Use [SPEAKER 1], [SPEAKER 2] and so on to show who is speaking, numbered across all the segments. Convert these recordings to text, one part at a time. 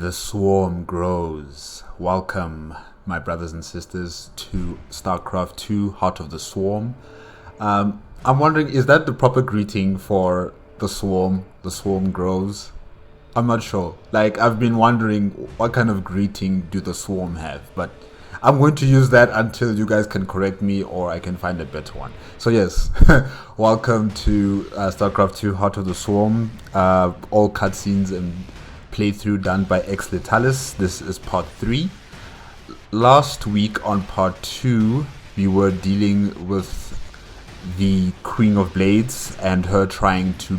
[SPEAKER 1] The swarm grows. Welcome, my brothers and sisters, to Starcraft 2, Heart of the Swarm. I'm wondering, is that the proper greeting for the swarm? The swarm grows? I'm not sure. Like, I've been wondering what kind of greeting do the swarm have, but I'm going to use that until you guys can correct me or I can find a better one. So yes, welcome to Starcraft 2, Heart of the Swarm. All cutscenes and playthrough done by X Letalis. This is part 3. Last week on part 2, we were dealing with the Queen of Blades and her trying to,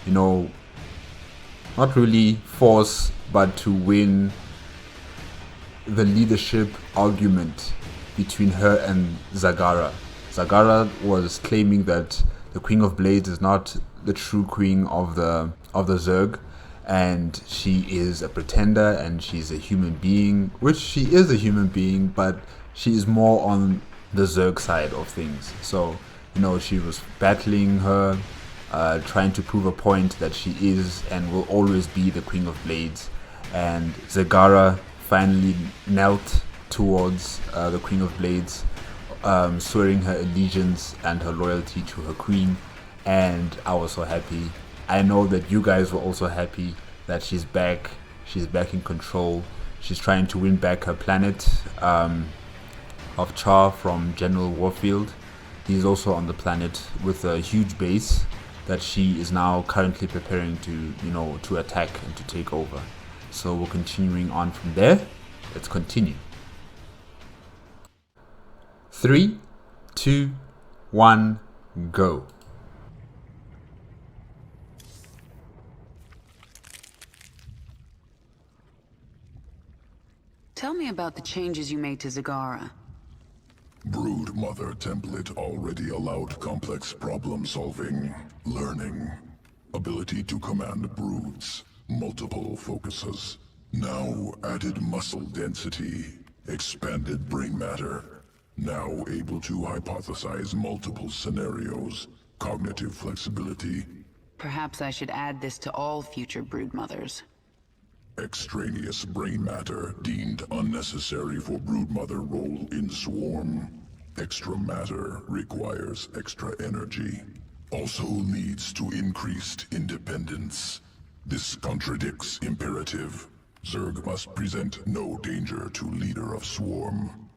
[SPEAKER 1] not really force, but to win the leadership argument between her and Zagara. Zagara was claiming that the Queen of Blades is not the true queen of the Zerg, and she is a pretender and she's a human being, which she is a human being, but she is more on the Zerg side of things. So, she was battling her, trying to prove a point that she is and will always be the Queen of Blades. And Zagara finally knelt towards the Queen of Blades, swearing her allegiance and her loyalty to her queen. And I was so happy. I know that you guys were also happy that she's back. She's back in control. She's trying to win back her planet of Char from General Warfield. He's also on the planet with a huge base that she is now currently preparing to attack and to take over. So we're continuing on from there. Let's continue. 3, 2, 1, go.
[SPEAKER 2] Tell me about the changes you made to Zagara.
[SPEAKER 3] Brood Mother template already allowed complex problem solving, learning, ability to command broods, multiple focuses. Now added muscle density, expanded brain matter. Now able to hypothesize multiple scenarios, cognitive flexibility.
[SPEAKER 2] Perhaps I should add this to all future brood mothers.
[SPEAKER 3] Extraneous brain matter deemed unnecessary for broodmother role in swarm. Extra matter requires extra energy. Also leads to increased independence. This contradicts imperative. Zerg must present no danger to leader of swarm.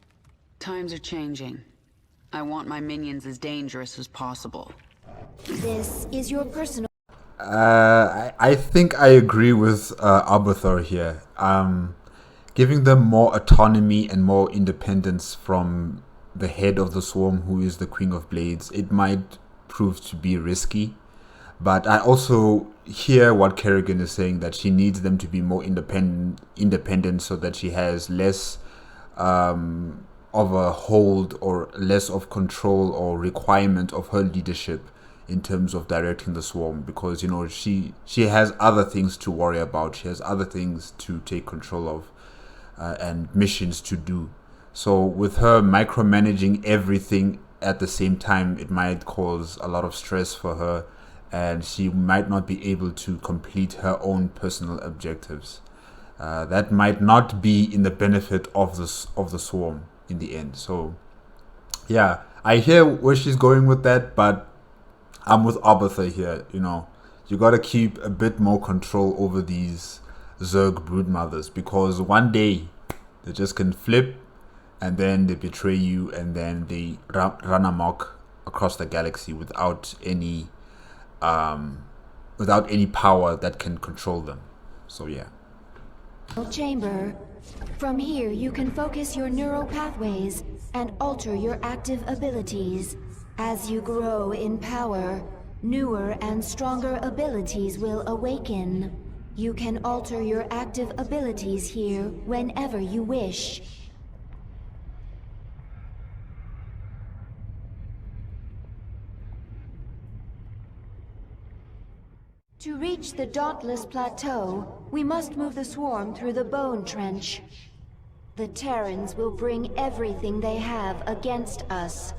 [SPEAKER 2] Times are changing. I want my minions as dangerous as possible.
[SPEAKER 4] This is your personal...
[SPEAKER 1] I think I agree with Arbuthor here. Giving them more autonomy and more independence from the head of the swarm, who is the Queen of Blades, it might prove to be risky. But I also hear what Kerrigan is saying, that she needs them to be more independent so that she has less of a hold or less of control or requirement of her leadership in terms of directing the swarm, because she has other things to worry about. She has other things to take control of and missions to do. So with her micromanaging everything at the same time, it might cause a lot of stress for her, and she might not be able to complete her own personal objectives. That might not be in the benefit of the swarm in the end. So yeah, I hear where she's going with that, but I'm with Arbuthor here. You gotta keep a bit more control over these Zerg broodmothers, because one day they just can flip and then they betray you and then they run amok across the galaxy without any power that can control them. So yeah.
[SPEAKER 4] Chamber. From here, you can focus your neural pathways and alter your active abilities. As you grow in power, newer and stronger abilities will awaken. You can alter your active abilities here whenever you wish. To reach the Dauntless Plateau, we must move the swarm through the Bone Trench. The Terrans will bring everything they have against us.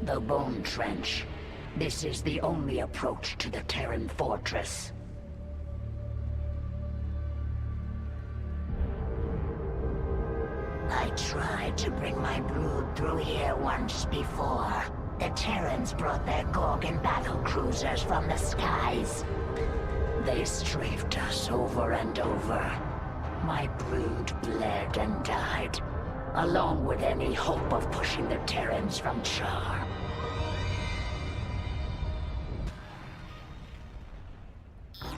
[SPEAKER 5] The Bone Trench. This is the only approach to the Terran fortress. I tried to bring my brood through here once before. The Terrans brought their Gorgon battle cruisers from the skies. They strafed us over and over. My brood bled and died, along with any hope of pushing the Terrans from Char.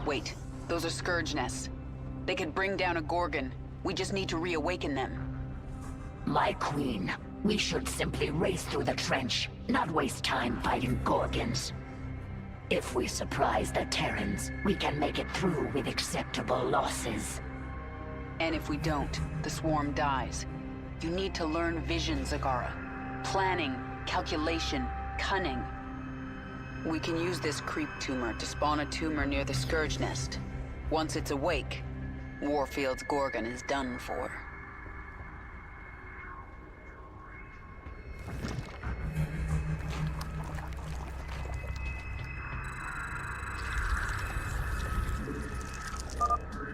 [SPEAKER 2] Wait, those are Scourge nests. They could bring down a Gorgon. We just need to reawaken them.
[SPEAKER 5] My queen, we should simply race through the trench, not waste time fighting Gorgons. If we surprise the Terrans, we can make it through with acceptable losses.
[SPEAKER 2] And if we don't, the swarm dies. You need to learn vision, Zagara. Planning, calculation, cunning. We can use this creep tumor to spawn a tumor near the Scourge nest. Once it's awake, Warfield's Gorgon is done for.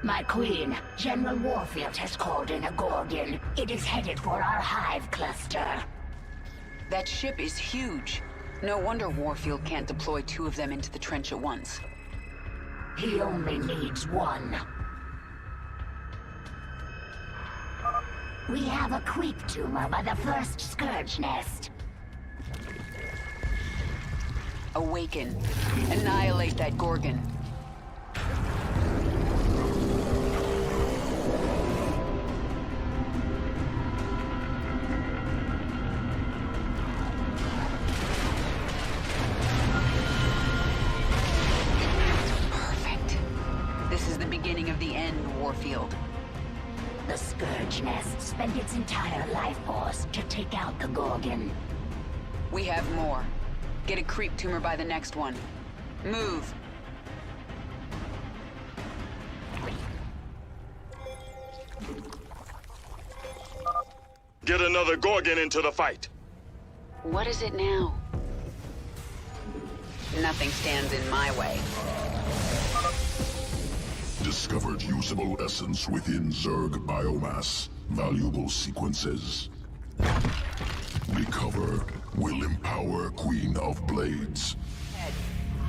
[SPEAKER 5] My queen, General Warfield has called in a Gorgon. It is headed for our hive cluster.
[SPEAKER 2] That ship is huge. No wonder Warfield can't deploy 2 of them into the trench at once.
[SPEAKER 5] He only needs one. We have a creep tumor by the first Scourge nest.
[SPEAKER 2] Awaken. Annihilate that Gorgon. Perfect. This is the beginning of the end, Warfield.
[SPEAKER 5] The Scourge nest spent its entire life force to take out the Gorgon.
[SPEAKER 2] We have more. Get a creep tumor by the next one. Move.
[SPEAKER 6] Get another Gorgon into the fight.
[SPEAKER 2] What is it now? Nothing stands in my way.
[SPEAKER 3] Discovered usable essence within Zerg biomass. Valuable sequences. Recover will empower Queen of Blades.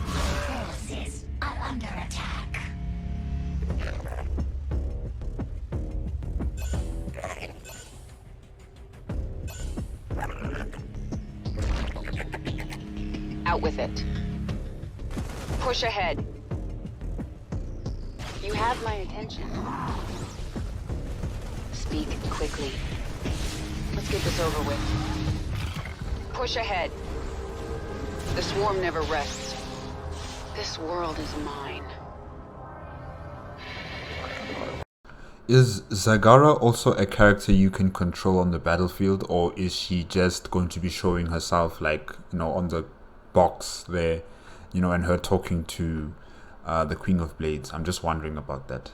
[SPEAKER 5] Forces are under attack.
[SPEAKER 2] Out with it. Push ahead. You have my attention. Speak quickly. Let's get this over with. Push ahead. The swarm never rests. This world is mine.
[SPEAKER 1] Is Zagara also a character you can control on the battlefield, or is she just going to be showing herself like, on the box there, and her talking to the Queen of Blades? I'm just wondering about that.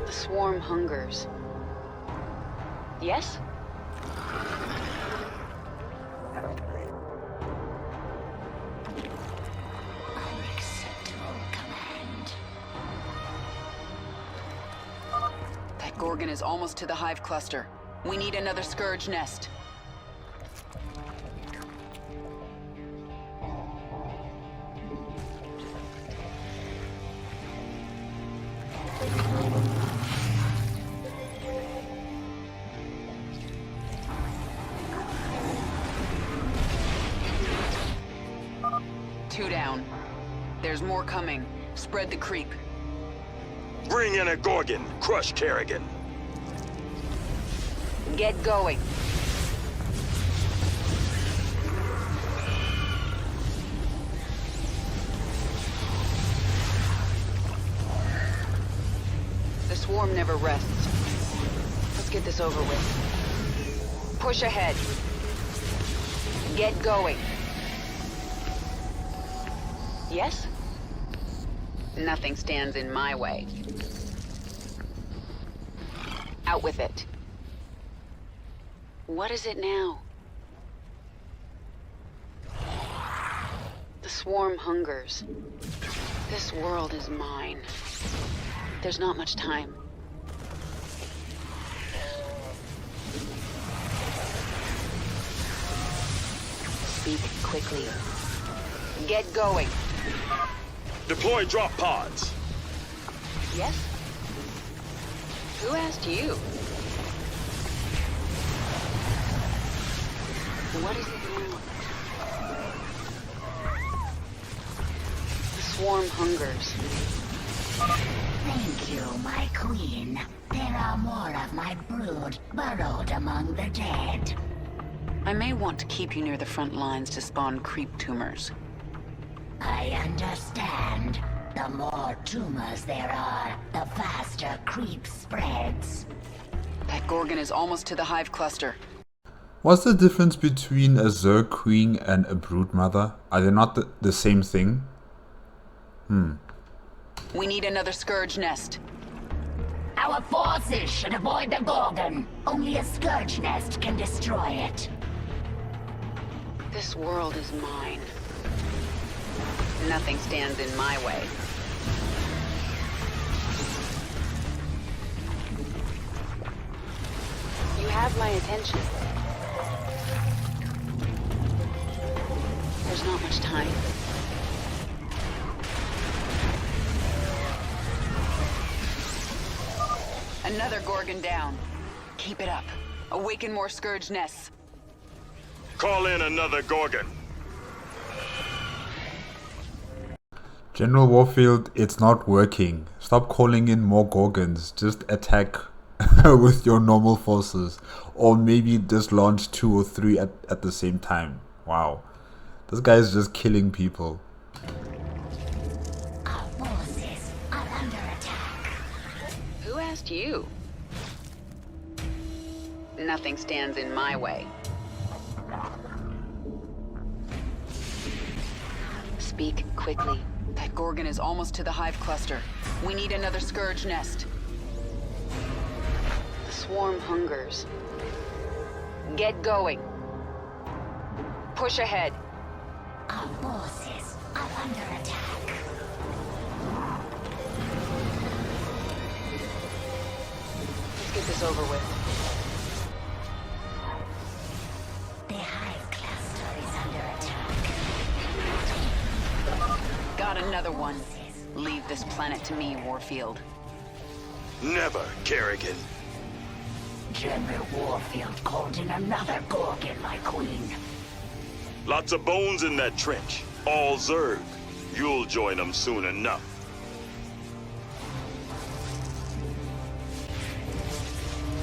[SPEAKER 2] The swarm hungers. Yes?
[SPEAKER 5] Unacceptable command.
[SPEAKER 2] That Gorgon is almost to the hive cluster. We need another Scourge nest. Two down. There's more coming. Spread the creep.
[SPEAKER 6] Bring in a Gorgon. Crush Kerrigan.
[SPEAKER 2] Get going. The swarm never rests. Let's get this over with. Push ahead. Get going. Yes? Nothing stands in my way. Out with it. What is it now? The swarm hungers. This world is mine. There's not much time. Speak quickly. Get going.
[SPEAKER 6] Deploy drop pods.
[SPEAKER 2] Yes? Who asked you? What is it you want? The swarm hungers.
[SPEAKER 5] Thank you, my queen. There are more of my brood burrowed among the dead.
[SPEAKER 2] I may want to keep you near the front lines to spawn creep tumors.
[SPEAKER 5] I understand. The more tumors there are, the faster creep spreads.
[SPEAKER 2] That Gorgon is almost to the hive cluster.
[SPEAKER 1] What's the difference between a Zerg Queen and a Broodmother? Are they not the same thing?
[SPEAKER 2] We need another Scourge nest.
[SPEAKER 5] Our forces should avoid the Gorgon. Only a Scourge nest can destroy it.
[SPEAKER 2] This world is mine. Nothing stands in my way. You have my attention. There's not much time. Another Gorgon down. Keep it up. Awaken more Scourge nests.
[SPEAKER 6] Call in another Gorgon.
[SPEAKER 1] General Warfield, it's not working. Stop calling in more Gorgons. Just attack with your normal forces. Or maybe just launch 2 or 3 at the same time. Wow. This guy is just killing people.
[SPEAKER 5] Our forces are under attack.
[SPEAKER 2] Who asked you? Nothing stands in my way. Speak quickly. That Gorgon is almost to the hive cluster. We need another Scourge nest. The swarm hungers. Get going. Push ahead.
[SPEAKER 5] Our forces are under attack.
[SPEAKER 2] Let's get this over with.
[SPEAKER 5] The hive cluster is under attack.
[SPEAKER 2] Got another one. Leave this planet to me, Warfield.
[SPEAKER 6] Never, Kerrigan.
[SPEAKER 5] General Warfield called in another Gorgon, my queen.
[SPEAKER 6] Lots of bones in that trench. All Zerg. You'll join them soon enough.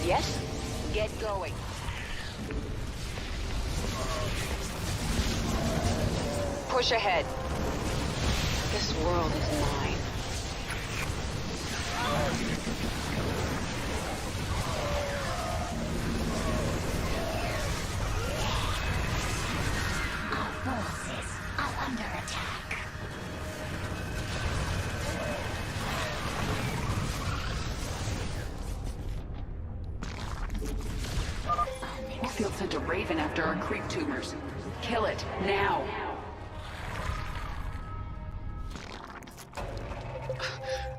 [SPEAKER 2] Yes? Get going. Push ahead. This world is mine.
[SPEAKER 5] Our forces are under attack.
[SPEAKER 2] Warfield sent a Raven after our creep tumors. Kill it, now!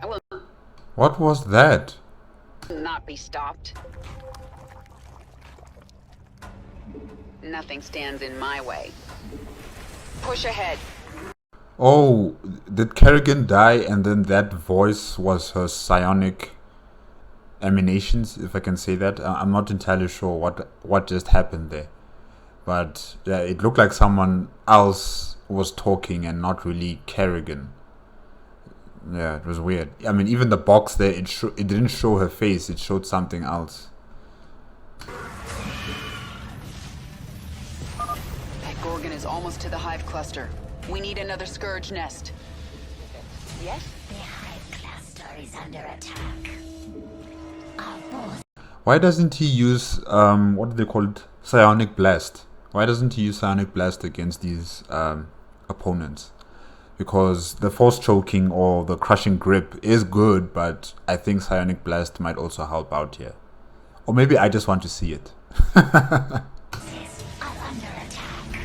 [SPEAKER 2] I will
[SPEAKER 1] What was that?
[SPEAKER 2] not be stopped. Nothing stands in my way. Push ahead.
[SPEAKER 1] Oh, did Kerrigan die and then that voice was her psionic emanations, if I can say that? I'm not entirely sure what just happened there. But yeah, it looked like someone else was talking and not really Kerrigan. Yeah, it was weird. I mean, even the box there, it didn't show her face, it showed something else.
[SPEAKER 2] That Gorgon is almost to the hive cluster. We need another Scourge nest. Yes?
[SPEAKER 5] The hive cluster is under attack. Our forces
[SPEAKER 1] Why doesn't he use, what do they call it? Psionic Blast. Why doesn't he use Psionic Blast against these opponents? Because the force choking or the crushing grip is good, but I think Psionic Blast might also help out here. Or maybe I just want to see it.
[SPEAKER 5] are under attack.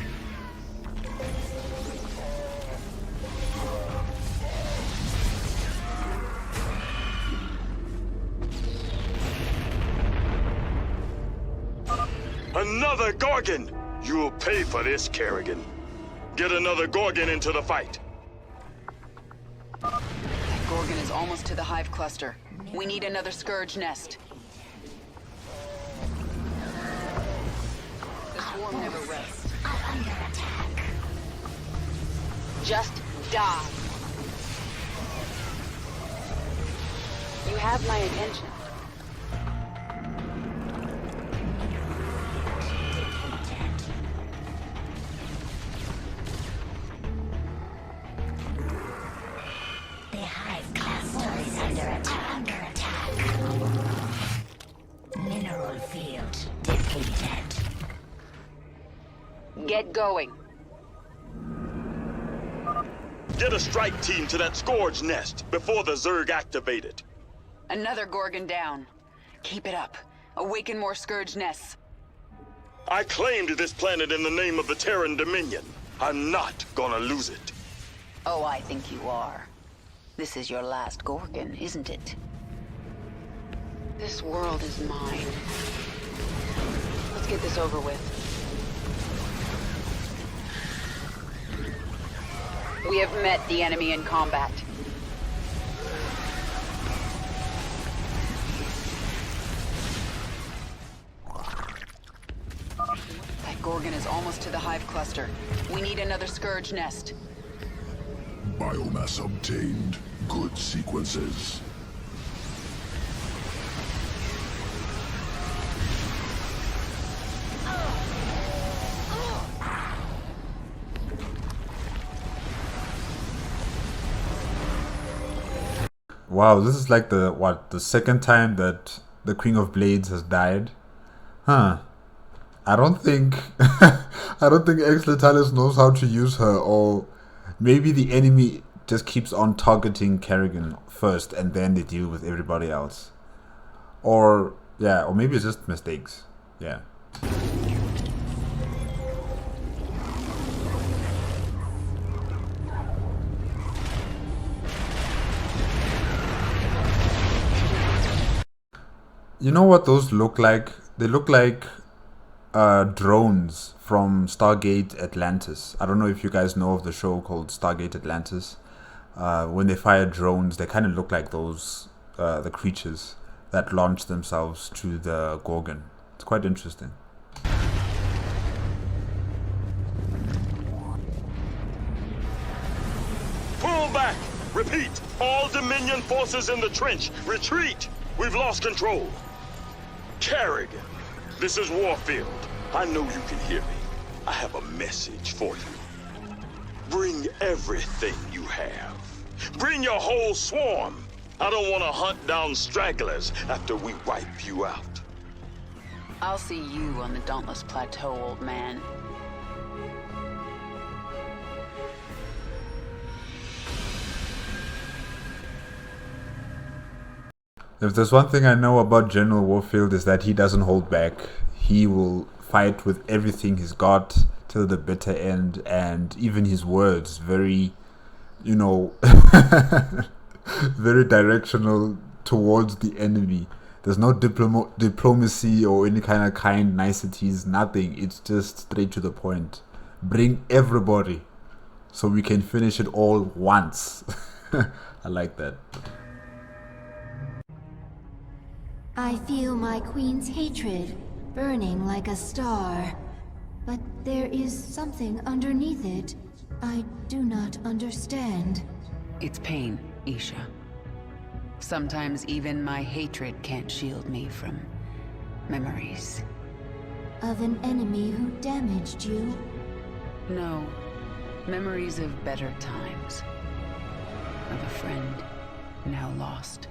[SPEAKER 6] Another Gorgon! You'll pay for this, Kerrigan. Get another Gorgon into the fight.
[SPEAKER 2] That Gorgon is almost to the hive cluster. We need another Scourge nest. The swarm never rests.
[SPEAKER 5] Under attack.
[SPEAKER 2] Just die. You have my attention.
[SPEAKER 5] The hive cluster is under attack. Mineral field depleted.
[SPEAKER 2] Get going.
[SPEAKER 6] Get a strike team to that Scourge nest before the Zerg activate it.
[SPEAKER 2] Another Gorgon down. Keep it up. Awaken more Scourge nests.
[SPEAKER 6] I claimed this planet in the name of the Terran Dominion. I'm not gonna lose it.
[SPEAKER 2] Oh, I think you are. This is your last Gorgon, isn't it? This world is mine. Let's get this over with. We have met the enemy in combat. That Gorgon is almost to the hive cluster. We need another Scourge nest.
[SPEAKER 3] Biomass obtained. Good sequences.
[SPEAKER 1] Wow, this is like the second time that the Queen of Blades has died? Huh. I don't think Ex Letalis knows how to use her, or maybe the enemy just keeps on targeting Kerrigan first and then they deal with everybody else. Or maybe it's just mistakes. Yeah. You know what those look like? They look like drones from Stargate Atlantis. I don't know if you guys know of the show called Stargate Atlantis. When they fire drones, they kind of look like those the creatures that launch themselves to the Gorgon. It's quite interesting.
[SPEAKER 6] Pull back! Repeat! All Dominion forces in the trench! Retreat! We've lost control! Kerrigan, this is Warfield. I know you can hear me. I have a message for you. Bring everything you have. Bring your whole swarm. I don't want to hunt down stragglers after we wipe you out.
[SPEAKER 2] I'll see you on the Dauntless Plateau, old man.
[SPEAKER 1] If there's one thing I know about General Warfield is that he doesn't hold back. He will fight with everything he's got till the bitter end, and even his words very, very directional towards the enemy. There's no diplomacy or any kind of kind niceties, nothing. It's just straight to the point. Bring everybody so we can finish it all once. I like that.
[SPEAKER 4] I feel my queen's hatred burning like a star. But there is something underneath it I do not understand.
[SPEAKER 2] It's pain, Isha. Sometimes even my hatred can't shield me from memories.
[SPEAKER 4] Of an enemy who damaged you?
[SPEAKER 2] No, memories of better times. Of a friend now lost.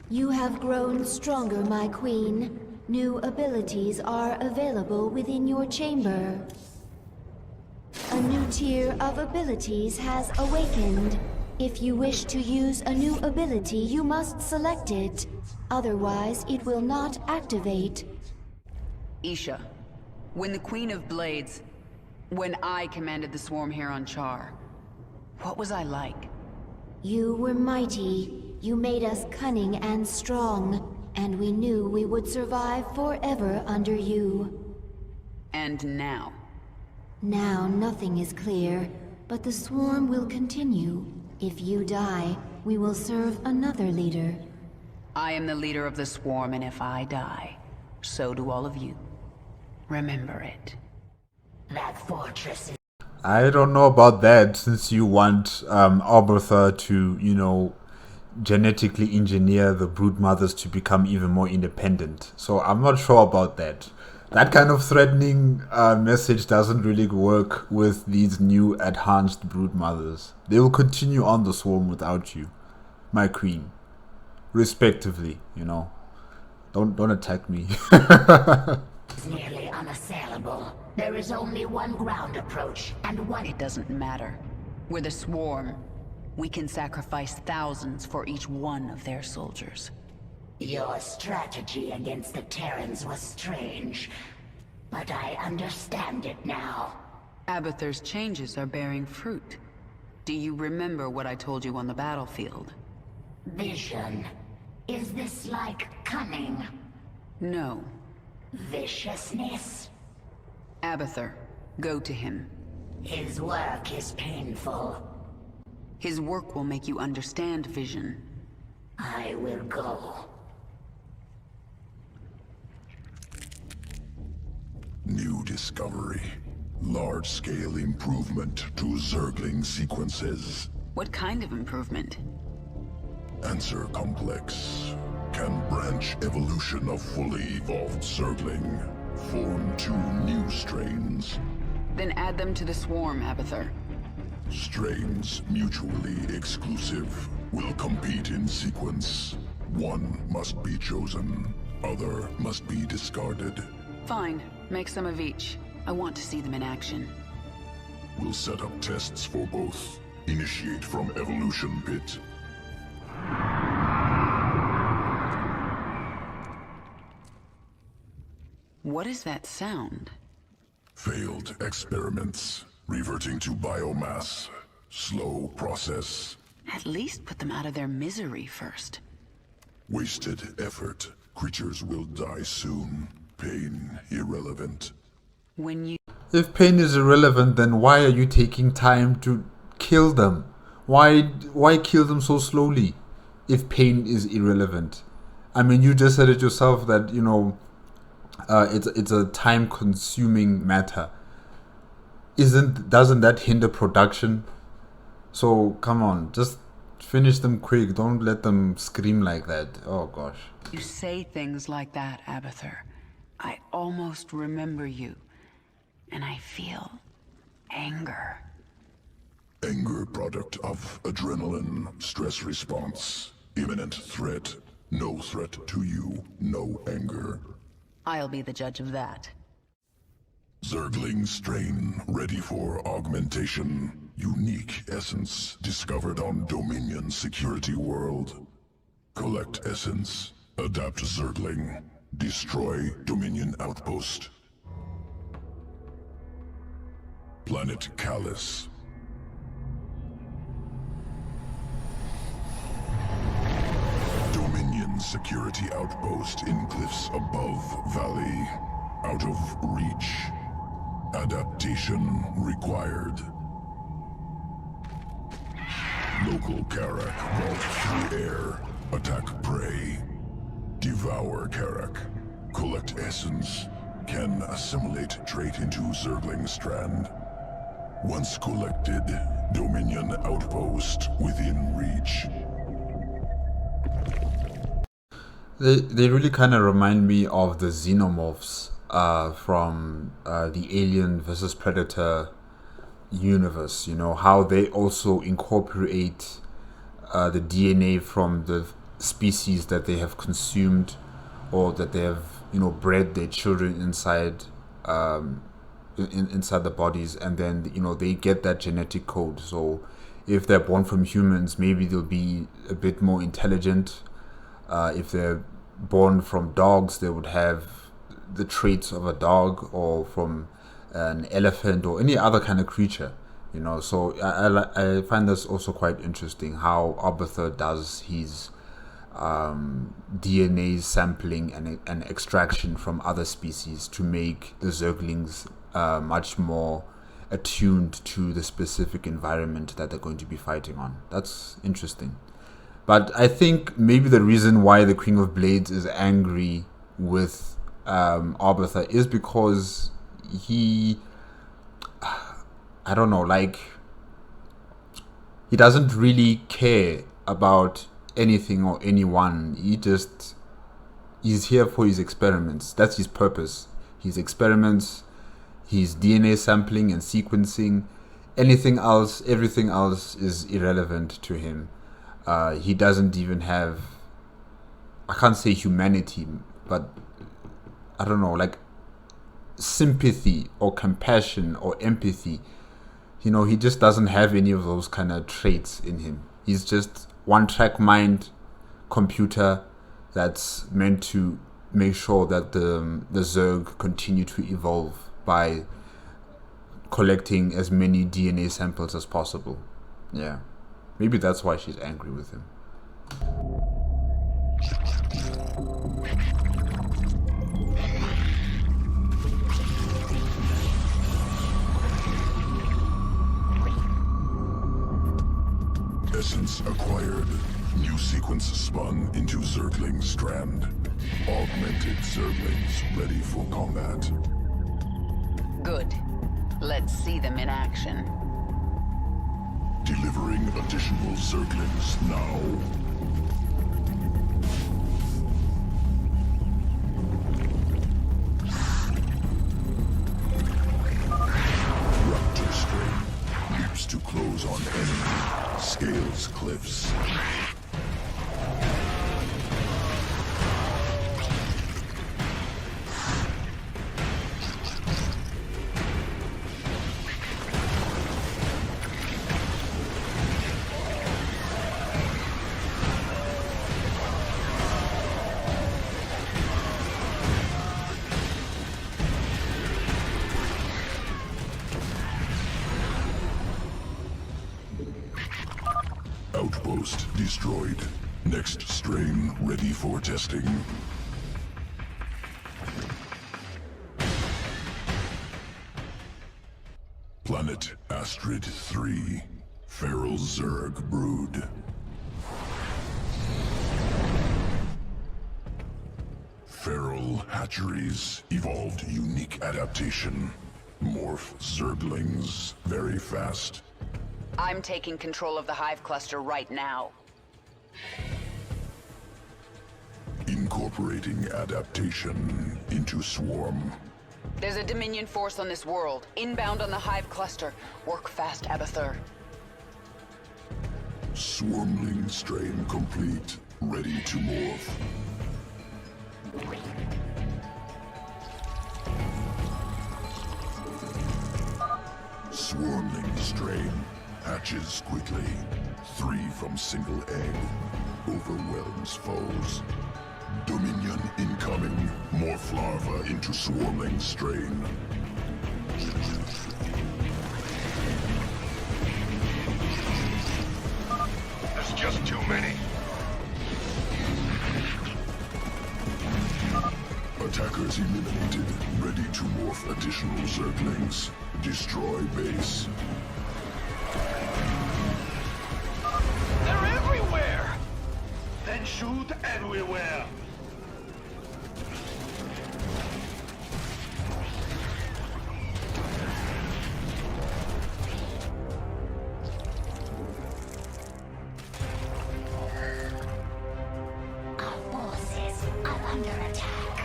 [SPEAKER 4] You have grown stronger, my queen. New abilities are available within your chamber. A new tier of abilities has awakened. If you wish to use a new ability, you must select it. Otherwise, it will not activate.
[SPEAKER 2] Isha, when the Queen of Blades... when I commanded the swarm here on Char, what was I like?
[SPEAKER 4] You were mighty. You made us cunning and strong, and we knew we would survive forever under you.
[SPEAKER 2] And now?
[SPEAKER 4] Now nothing is clear, but the swarm will continue. If you die, we will serve another leader.
[SPEAKER 2] I am the leader of the swarm, and if I die, so do all of you. Remember it.
[SPEAKER 5] That fortress is...
[SPEAKER 1] I don't know about that, since you want Arbuther to, genetically engineer the brood mothers to become even more independent. So I'm not sure about that. That kind of threatening message doesn't really work with these new enhanced brood mothers. They will continue on the swarm without you, my queen. Respectively, Don't attack me.
[SPEAKER 5] It's nearly unassailable. There is only one ground approach, and one...
[SPEAKER 2] It doesn't matter. We're the swarm. We can sacrifice thousands for each one of their soldiers.
[SPEAKER 5] Your strategy against the Terrans was strange, but I understand it now.
[SPEAKER 2] Abathur's changes are bearing fruit. Do you remember what I told you on the battlefield?
[SPEAKER 5] Vision. Is this like cunning?
[SPEAKER 2] No.
[SPEAKER 5] Viciousness?
[SPEAKER 2] Abathur, go to him.
[SPEAKER 5] His work is painful.
[SPEAKER 2] His work will make you understand vision.
[SPEAKER 5] I will go.
[SPEAKER 3] New discovery. Large-scale improvement to Zergling sequences.
[SPEAKER 2] What kind of improvement?
[SPEAKER 3] Answer complex. Can branch evolution of fully evolved Zergling. Form 2 new strains.
[SPEAKER 2] Then add them to the swarm, Abathur.
[SPEAKER 3] Strains mutually exclusive. Will compete in sequence. One must be chosen. Other must be discarded.
[SPEAKER 2] Fine. Make some of each. I want to see them in action.
[SPEAKER 3] We'll set up tests for both. Initiate from evolution pit.
[SPEAKER 2] What is that sound?
[SPEAKER 3] Failed experiments. Reverting to biomass. Slow process.
[SPEAKER 2] At least put them out of their misery first.
[SPEAKER 3] Wasted effort. Creatures will die soon. Pain irrelevant.
[SPEAKER 1] If pain is irrelevant, then why are you taking time to kill them? Why kill them so slowly if pain is irrelevant? I mean, you just said it yourself that, it's a time-consuming matter. Doesn't that hinder production? So come on, just finish them quick. Don't let them scream like that. Oh gosh.
[SPEAKER 2] You say things like that, Abathur. I almost remember you, and I feel anger.
[SPEAKER 3] Anger product of adrenaline, stress response, imminent threat, no threat to you, no anger.
[SPEAKER 2] I'll be the judge of that.
[SPEAKER 3] Zergling strain ready for augmentation. Unique essence discovered on Dominion security world. Collect essence. Adapt Zergling. Destroy Dominion outpost. Planet Callus. Dominion security outpost in cliffs above valley. Out of reach. Adaptation required. Local Karak vault through air. Attack prey. Devour Karak. Collect essence. Can assimilate trait into Zergling strand. Once collected, Dominion outpost within reach.
[SPEAKER 1] They really kind of remind me of the xenomorphs from the Alien versus Predator universe. How they also incorporate the DNA from the species that they have consumed, or that they have bred their children inside inside the bodies, and then they get that genetic code. So if they're born from humans, maybe they'll be a bit more intelligent. If they're born from dogs, they would have the traits of a dog, or from an elephant, or any other kind of creature. So I find this also quite interesting, how Arbuther does his DNA sampling and extraction from other species to make the Zerglings much more attuned to the specific environment that they're going to be fighting on. That's interesting. But I think maybe the reason why the Queen of Blades is angry with Arbither is because he, I don't know, like, he doesn't really care about anything or anyone. He's here for his experiments. That's his purpose. His experiments, his DNA sampling and sequencing. Anything else, everything else is irrelevant to him. He doesn't even have, I can't say humanity, but I don't know, like sympathy or compassion or empathy. You know, he just doesn't have any of those kind of traits in him. He's just one-track mind computer that's meant to make sure that the Zerg continue to evolve by collecting as many DNA samples as possible. Yeah. Maybe that's why she's angry with him.
[SPEAKER 3] Essence acquired. New sequence spun into Zergling strand. Augmented Zerglings ready for combat.
[SPEAKER 2] Good. Let's see them in action.
[SPEAKER 3] Delivering additional Zerglings now. Raptor strain. Leaps to close on enemy. Scales cliffs. Outpost destroyed. Next strain ready for testing. Planet Astrid 3. Feral Zerg brood. Feral hatcheries evolved unique adaptation. Morph Zerglings very fast.
[SPEAKER 2] I'm taking control of the hive cluster right now.
[SPEAKER 3] Incorporating adaptation into swarm.
[SPEAKER 2] There's a Dominion force on this world, inbound on the hive cluster. Work fast, Abathur.
[SPEAKER 3] Swarmling strain complete. Ready to morph. Swarmling strain. Hatches quickly. 3 from single egg. Overwhelms foes. Dominion incoming. Morph larva into swarmling strain.
[SPEAKER 6] There's just too many.
[SPEAKER 3] Attackers eliminated. Ready to morph additional Zerglings. Destroy base.
[SPEAKER 6] They're everywhere! Then shoot and we will.
[SPEAKER 5] Our forces are under attack.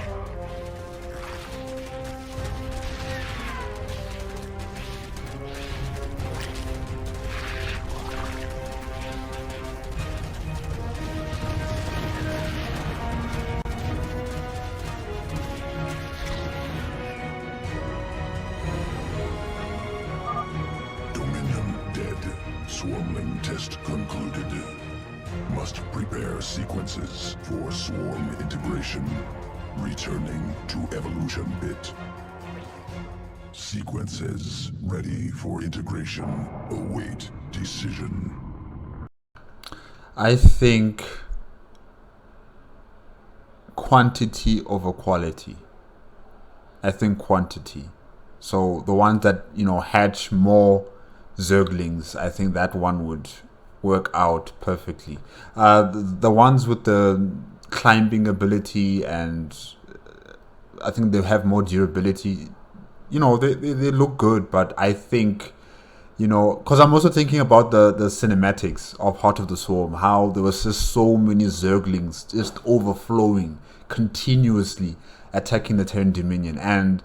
[SPEAKER 3] Dominion dead. Swarmling test concluded. Must prepare sequences for swarm integration. Returning to evolution bit. Sequences ready for integration. Await decision.
[SPEAKER 1] I think quantity over quality. I think quantity. So the ones that, hatch more Zerglings, I think that one would work out perfectly. The ones with the climbing ability, and I think they have more durability. They look good, but I think, because I'm also thinking about the cinematics of Heart of the Swarm, how there was just so many Zerglings just overflowing continuously, attacking the Terran Dominion. And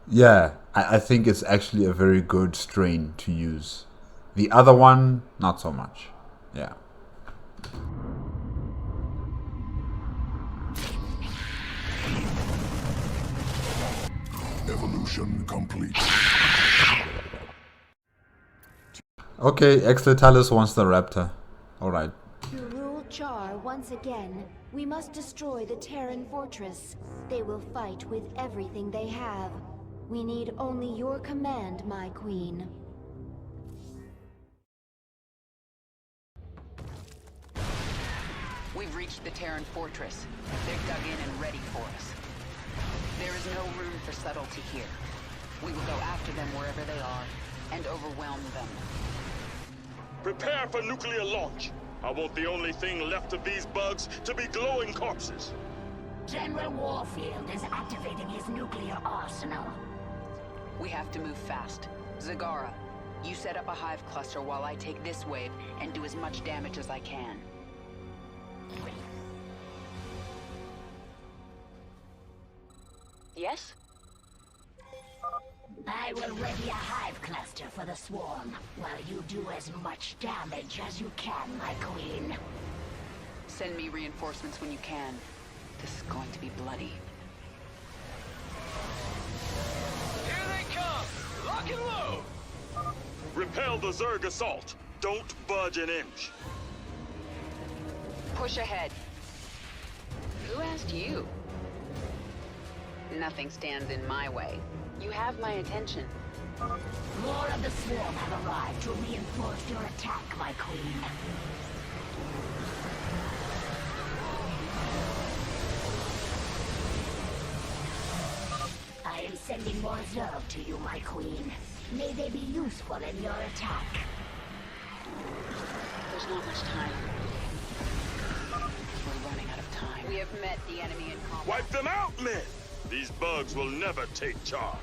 [SPEAKER 1] yeah, I think it's actually a very good strain to use. The other one, not so much. Yeah.
[SPEAKER 3] Evolution complete.
[SPEAKER 1] Okay, Exletalis wants the Raptor. Alright.
[SPEAKER 4] To rule Char once again, we must destroy the Terran fortress. They will fight with everything they have. We need only your command, my queen.
[SPEAKER 2] We've reached the Terran fortress. They're dug in and ready for us. There is no room for subtlety here. We will go after them wherever they are and overwhelm them.
[SPEAKER 6] Prepare for nuclear launch. I want the only thing left of these bugs to be glowing corpses.
[SPEAKER 5] General Warfield is activating his nuclear arsenal.
[SPEAKER 2] We have to move fast. Zagara, you set up a hive cluster while I take this wave and do as much damage as I can. Yes?
[SPEAKER 5] I will ready a hive cluster for the swarm, while you do as much damage as you can, my queen.
[SPEAKER 2] Send me reinforcements when you can. This is going to be bloody.
[SPEAKER 6] Here they come! Lock and load! Repel the Zerg assault. Don't budge an inch.
[SPEAKER 2] Push ahead. Who asked you? Nothing stands in my way. You have my attention.
[SPEAKER 5] More of the swarm have arrived to reinforce your attack, my queen. I am sending more Zerg to you, my queen. May they be useful in your attack.
[SPEAKER 2] There's not much time. We're running out of time. We have met the enemy in combat.
[SPEAKER 6] Wipe them out, men! These bugs will never take charge.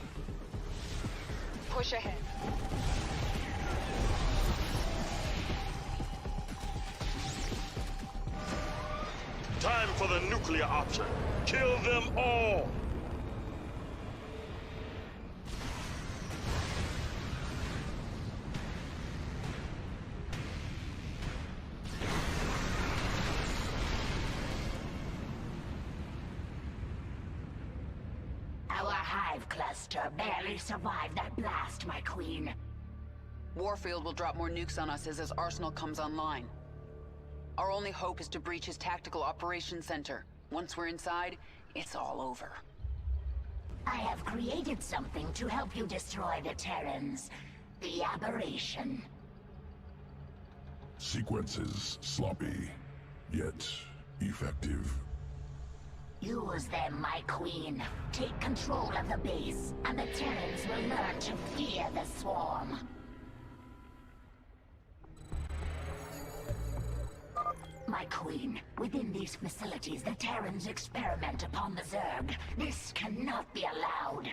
[SPEAKER 2] Push ahead.
[SPEAKER 6] Time for the nuclear option. Kill them all!
[SPEAKER 5] Our hive cluster barely survived that blast, my queen.
[SPEAKER 2] Warfield will drop more nukes on us as his arsenal comes online. Our only hope is to breach his tactical operations center. Once we're inside, it's all over.
[SPEAKER 5] I have created something to help you destroy the Terrans. The aberration.
[SPEAKER 3] Sequences sloppy, yet effective.
[SPEAKER 5] Use them, my queen. Take control of the base, and the Terrans will learn to fear the swarm. My queen, within these facilities, the Terrans experiment upon the Zerg. This cannot be allowed.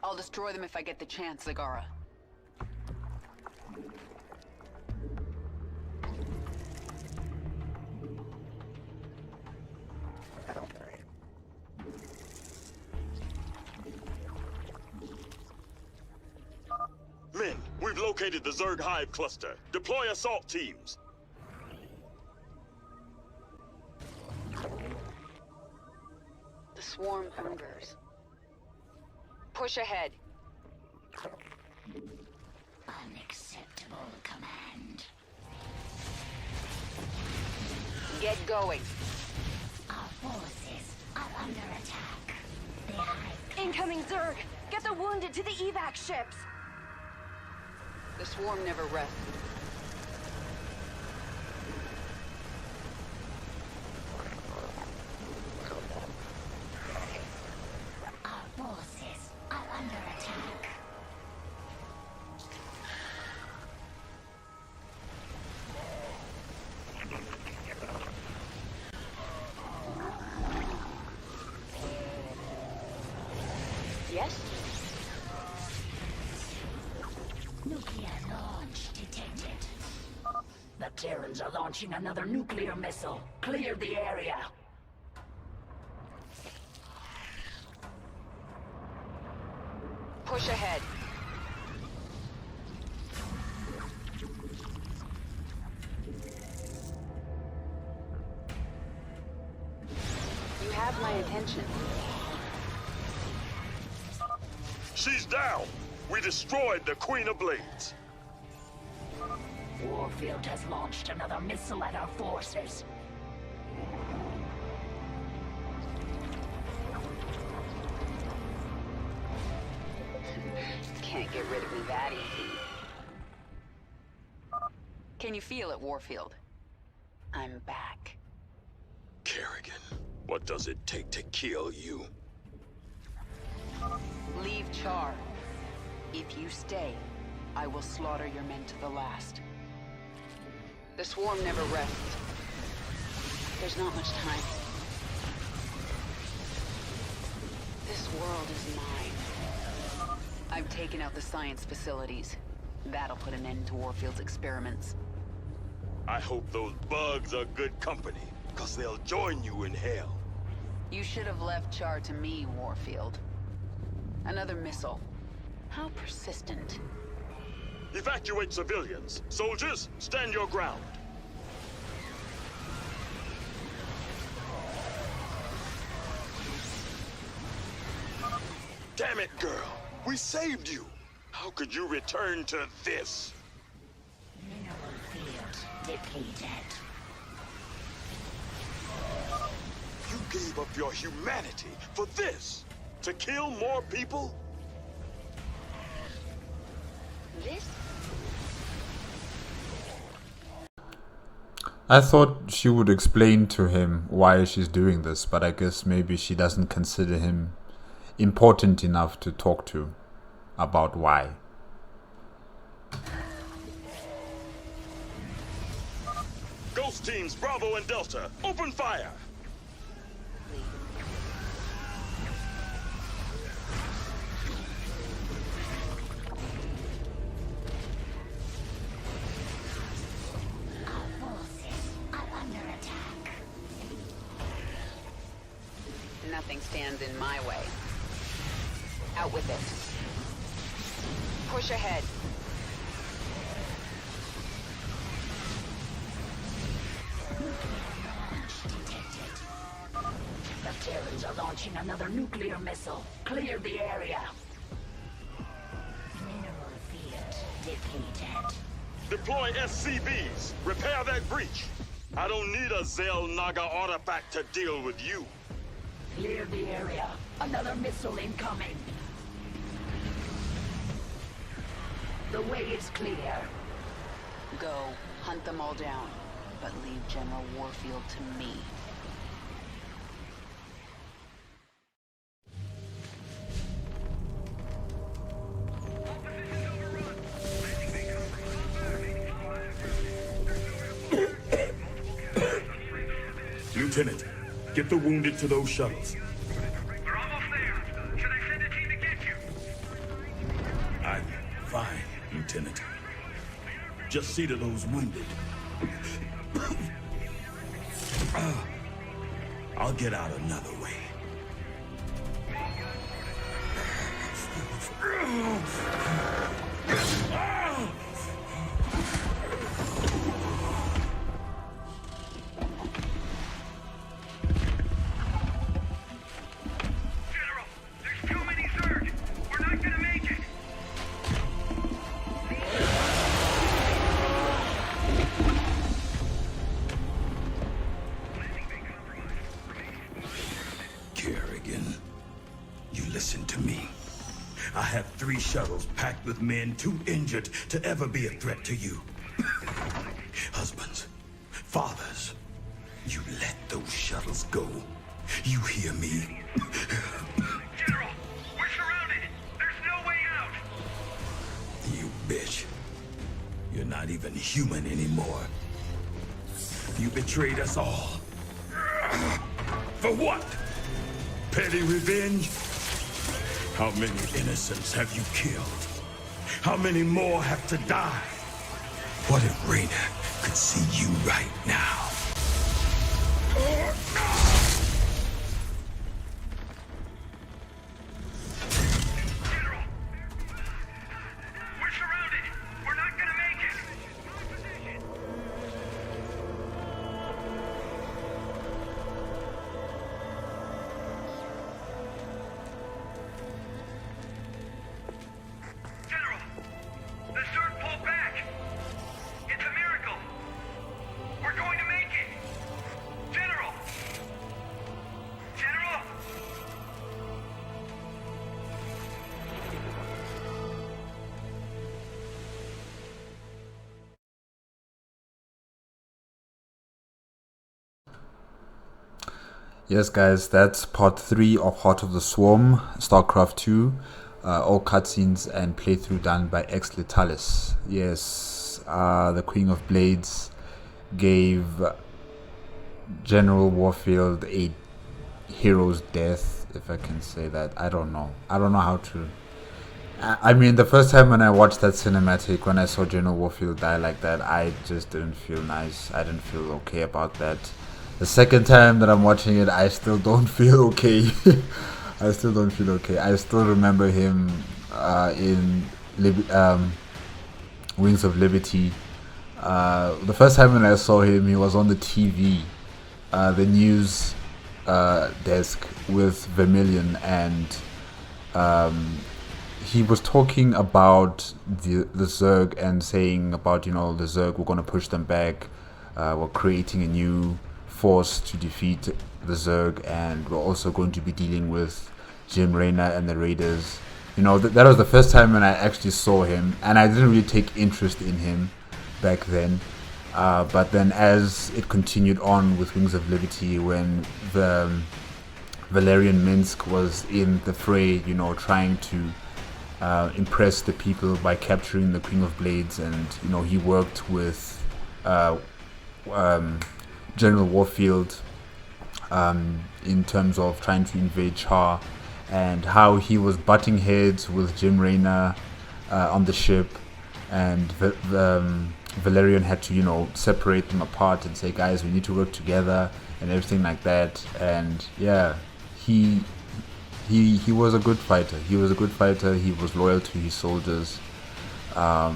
[SPEAKER 2] I'll destroy them if I get the chance, Zagara.
[SPEAKER 6] Men, we've located the Zerg hive cluster. Deploy assault teams.
[SPEAKER 2] The swarm hungers. Push ahead.
[SPEAKER 5] Unacceptable command.
[SPEAKER 2] Get going.
[SPEAKER 5] Our forces are under attack. The hive
[SPEAKER 7] Incoming Zerg! Get the wounded to the evac ships!
[SPEAKER 2] The swarm never rests.
[SPEAKER 5] Terrans are launching another nuclear missile. Clear the area.
[SPEAKER 2] Push ahead. You have my attention.
[SPEAKER 6] She's down. We destroyed the Queen of Blades.
[SPEAKER 5] Warfield has launched another missile at our forces.
[SPEAKER 2] Can't get rid of me that easy. Can you feel it, Warfield? I'm back.
[SPEAKER 6] Kerrigan, what does it take to kill you?
[SPEAKER 2] Leave Char. If you stay, I will slaughter your men to the last. The swarm never rests. There's not much time. This world is mine. I've taken out the science facilities. That'll put an end to Warfield's experiments.
[SPEAKER 6] I hope those bugs are good company, because they'll join you in hell.
[SPEAKER 2] You should have left Char to me, Warfield. Another missile. How persistent.
[SPEAKER 6] Evacuate civilians. Soldiers, stand your ground. Damn it, girl. We saved you. How could you return to this?
[SPEAKER 5] Mineral field depleted.
[SPEAKER 6] You gave up your humanity for this? To kill more people?
[SPEAKER 2] This?
[SPEAKER 1] I thought she would explain to him why she's doing this, but I guess maybe she doesn't consider him important enough to talk to about why.
[SPEAKER 6] Ghost teams Bravo and Delta, open fire!
[SPEAKER 2] Nothing stands in my way. Out with it. Push ahead.
[SPEAKER 5] The Terrans are launching another nuclear missile. Clear the area. Mineral field depleted.
[SPEAKER 6] Deploy SCVs. Repair that breach. I don't need a Zell Naga artifact to deal with you.
[SPEAKER 5] Clear the area. Another missile incoming. The way is clear.
[SPEAKER 2] Go, hunt them all down, but leave General Warfield to me.
[SPEAKER 8] Lieutenant, get the wounded to those shuttles.
[SPEAKER 9] We're almost there. Should I send a team to get you?
[SPEAKER 8] I'm fine, Lieutenant. Just see to those wounded. I'll get out another way.
[SPEAKER 9] General, there's too many Zerg. We're not gonna make it.
[SPEAKER 8] Kerrigan, you listen to me. I have 3 shuttles packed with men too injured to ever be a threat to you. Husbands, fathers, you let those shuttles go. You hear me?
[SPEAKER 9] General, we're surrounded. There's no way out.
[SPEAKER 8] You bitch. You're not even human anymore. You betrayed us all. For what? Petty revenge? How many innocents have you killed? How many more have to die? What if Raina could see you right now.
[SPEAKER 9] General! We're surrounded! We're not gonna make it! Position! General! The Zerg pulled back! It's a miracle! We're going to make it! General! General!
[SPEAKER 1] Yes, guys, that's part 3 of Heart of the Swarm, Starcraft 2. All cutscenes and playthrough done by Ex Letalis. Yes, the Queen of Blades gave General Warfield a hero's death, if I can say that. I don't know how to. I mean, the first time when I watched that cinematic, when I saw General Warfield die like that, I just didn't feel nice. I didn't feel okay about that. The second time that I'm watching it, I still don't feel okay. I still don't feel okay. I still remember him in Wings of Liberty. The first time when I saw him, he was on the TV, the news desk with Vermilion, and he was talking about the Zerg and saying about, the Zerg, we're going to push them back. We're creating a new force to defeat the Zerg, and we're also going to be dealing with Jim Raynor and the Raiders. That was the first time when I actually saw him, and I didn't really take interest in him back then. But then as it continued on with Wings of Liberty, when the Valerian Minsk was in the fray, trying to impress the people by capturing the Queen of Blades, and he worked with General Warfield in terms of trying to invade Char, and how he was butting heads with Jim Raynor on the ship, and Valerian had to separate them apart and say, guys, we need to work together and everything like that. And yeah, he was a good fighter. He was loyal to his soldiers. I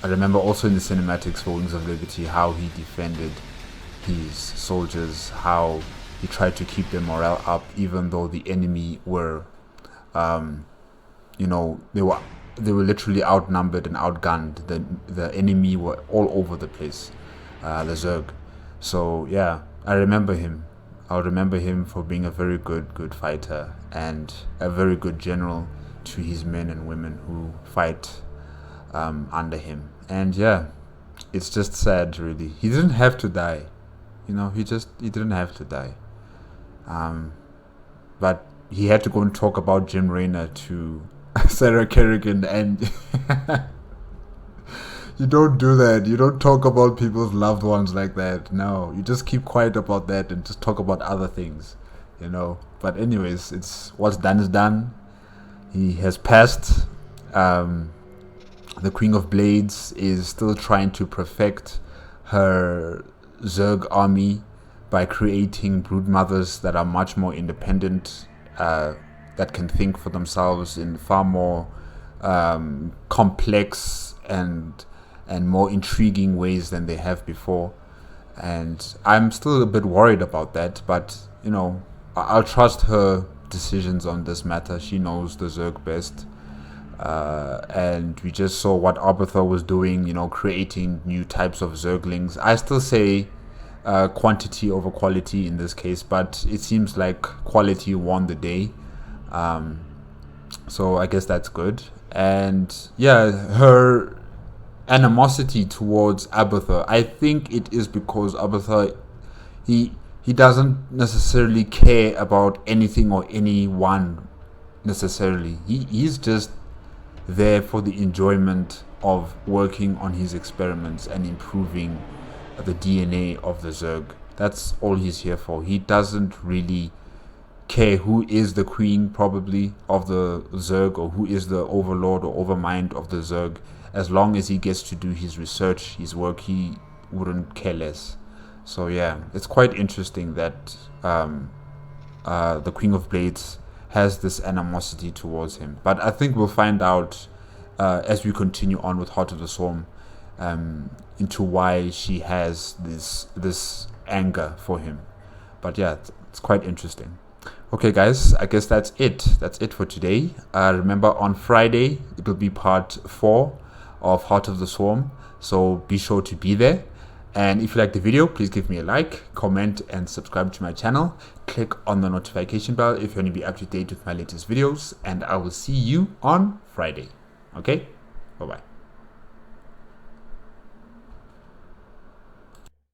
[SPEAKER 1] remember also in the cinematics for Wings of Liberty how he defended his soldiers, how he tried to keep their morale up, even though the enemy were, they were literally outnumbered and outgunned. The enemy were all over the place, the Zerg. So yeah, I remember him. I'll remember him for being a very good fighter and a very good general to his men and women who fight under him. And yeah, it's just sad, really. He didn't have to die. He didn't have to die. But he had to go and talk about Jim Raynor to Sarah Kerrigan, and you don't do that. You don't talk about people's loved ones like that. No, you just keep quiet about that and just talk about other things, But anyways, it's what's done is done. He has passed. The Queen of Blades is still trying to perfect her Zerg army by creating brood mothers that are much more independent, that can think for themselves in far more complex and more intriguing ways than they have before. And I'm still a bit worried about that, but I'll trust her decisions on this matter. She knows the Zerg best. And we just saw what Arbiter was doing, creating new types of Zerglings. I still say quantity over quality in this case, but it seems like quality won the day. So I guess that's good. And yeah, her animosity towards Arbiter, I think it is because Arbiter, he doesn't necessarily care about anything or anyone necessarily. He's just there for the enjoyment of working on his experiments and improving the DNA of the Zerg. That's all he's here for. He doesn't really care who is the queen, probably, of the Zerg, or who is the overlord or overmind of the Zerg. As long as he gets to do his research, his work, he wouldn't care less. So yeah, it's quite interesting that the Queen of Blades has this animosity towards him. But I think we'll find out as we continue on with Heart of the Swarm into why she has this anger for him. But yeah, it's quite interesting. Okay guys, I guess that's it for today. Remember, on Friday it will be part 4 of Heart of the Swarm, so be sure to be there. And if you like the video, please give me a like, comment, and subscribe to my channel. Click on the notification bell if you want to be up to date with my latest videos, and I will see you on Friday. Okay, bye bye.